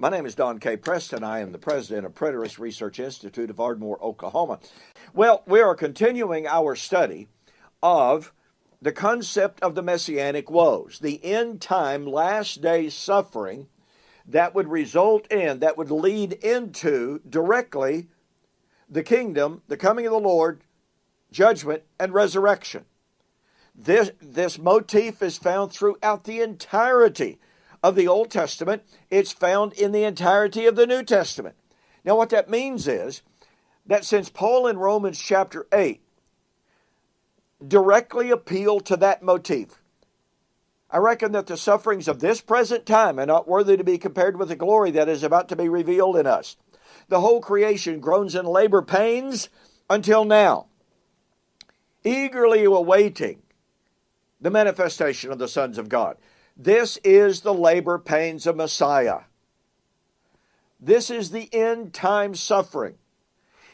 My name is Don K. Preston. I am the president of Preterist Research Institute of Ardmore, Oklahoma. Well, we are continuing our study of the concept of the Messianic Woes, the end-time, last-day suffering that would result in, that would lead into directly the kingdom, the coming of the Lord, judgment, and resurrection. This motif is found throughout the entirety of the Old Testament. It's found in the entirety of the New Testament. Now, what that means is that since Paul in Romans chapter 8 directly appealed to that motif, I reckon that the sufferings of this present time are not worthy to be compared with the glory that is about to be revealed in us. The whole creation groans in labor pains until now, eagerly awaiting the manifestation of the sons of God. This is the labor pains of Messiah. This is the end time suffering.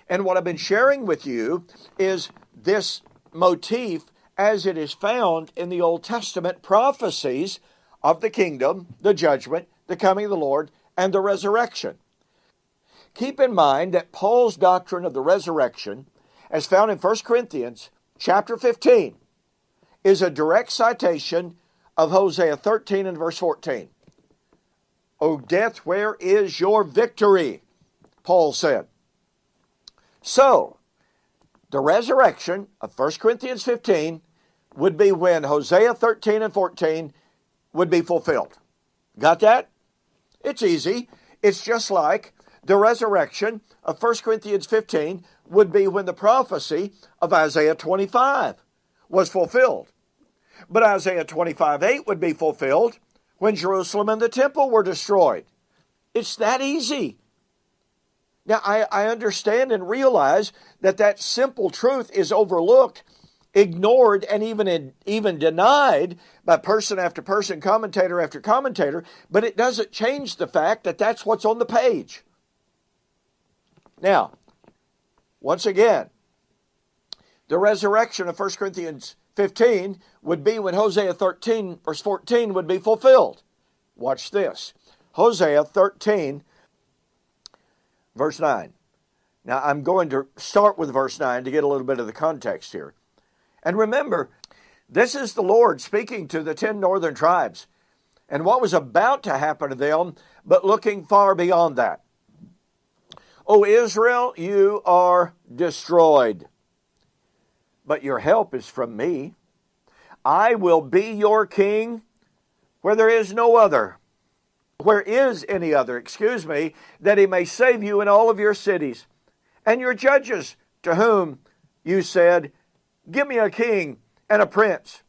And what I've been sharing with you is this motif as it is found in the Old Testament prophecies of the kingdom, the judgment, the coming of the Lord, and the resurrection. Keep in mind that Paul's doctrine of the resurrection, as found in 1 Corinthians chapter 15, is a direct citation of Hosea 13 and verse 14. O death, where is your victory? Paul said. So, the resurrection of 1 Corinthians 15 would be when Hosea 13 and 14 would be fulfilled. Got that? It's easy. It's just like the resurrection of 1 Corinthians 15 would be when the prophecy of Isaiah 25 was fulfilled. But Isaiah 25:8 would be fulfilled when Jerusalem and the temple were destroyed. It's that easy. Now, I understand and realize that that simple truth is overlooked, ignored, and even denied by person after person, commentator after commentator, but it doesn't change the fact that that's what's on the page. Now, once again, the resurrection of 1 Corinthians 15 would be when Hosea 13 verse 14 would be fulfilled. Watch this. Hosea 13 verse 9. Now I'm going to start with verse 9 to get a little bit of the context here. And remember, this is the Lord speaking to the 10 northern tribes and what was about to happen to them, but looking far beyond that. O Israel, you are destroyed, but your help is from me. I will be your king where there is no other. Where is any other, that he may save you in all of your cities. And your judges, to whom you said, give me a king and a prince.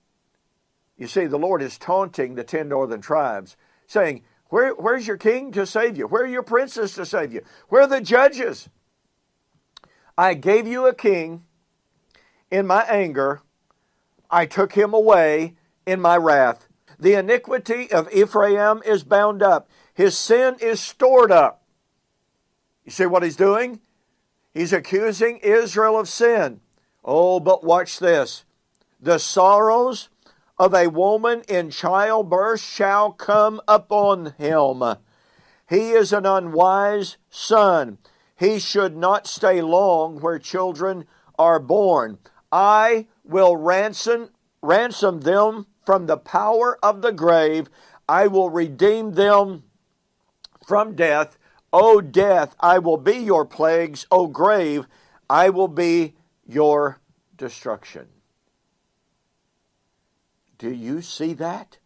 You see, the Lord is taunting the 10 northern tribes, saying, where's your king to save you? Where are your princes to save you? Where are the judges? I gave you a king in my anger. I took him away in my wrath. The iniquity of Ephraim is bound up. His sin is stored up. You see what he's doing? He's accusing Israel of sin. Oh, but watch this. The sorrows of a woman in childbirth shall come upon him. He is an unwise son. He should not stay long where children are born. I will ransom them from the power of the grave. I will redeem them from death. O death, I will be your plagues. O grave, I will be your destruction. Do you see that?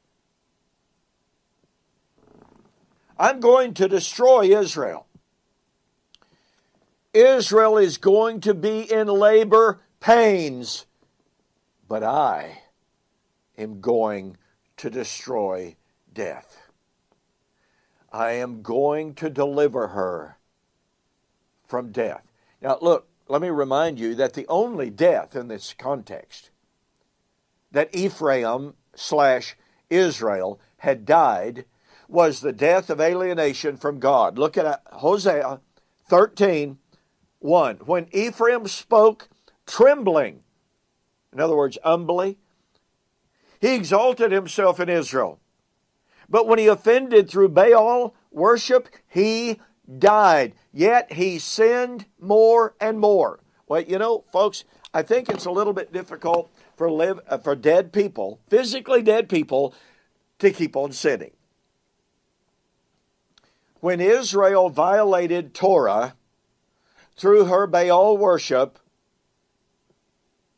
I'm going to destroy Israel. Israel is going to be in labor pains, but I am going to destroy death. I am going to deliver her from death. Now look, let me remind you that the only death in this context that Ephraim/Israel had died was the death of alienation from God. Look at Hosea 13:1. When Ephraim spoke trembling, in other words, humbly, he exalted himself in Israel. But when he offended through Baal worship, he died. Yet he sinned more and more. Well, you know, folks, I think it's a little bit difficult for dead people, physically dead people, to keep on sinning. When Israel violated Torah through her Baal worship,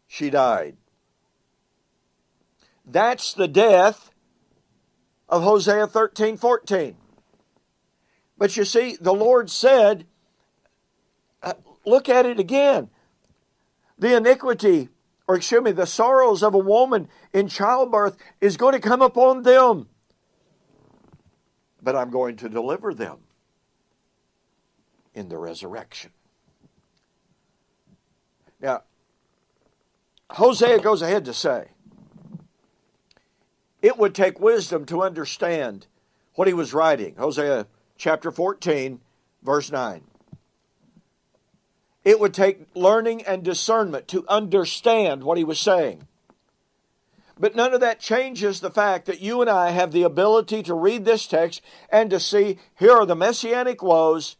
she died. That's the death of Hosea 13:14. But you see, the Lord said, look at it again. The iniquity, the sorrows of a woman in childbirth is going to come upon them. But I'm going to deliver them in the resurrection. Now, Hosea goes ahead to say, it would take wisdom to understand what he was writing. Hosea chapter 14, verse 9. It would take learning and discernment to understand what he was saying. But none of that changes the fact that you and I have the ability to read this text and to see, here are the Messianic woes,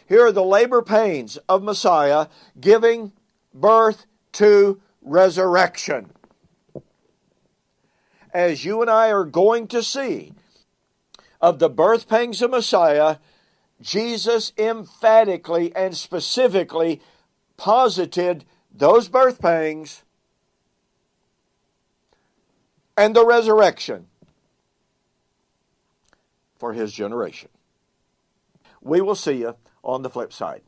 here are the labor pains of Messiah giving birth to resurrection. As you and I are going to see of the birth pangs of Messiah, Jesus emphatically and specifically posited those birth pangs and the resurrection for his generation. We will see you on the flip side.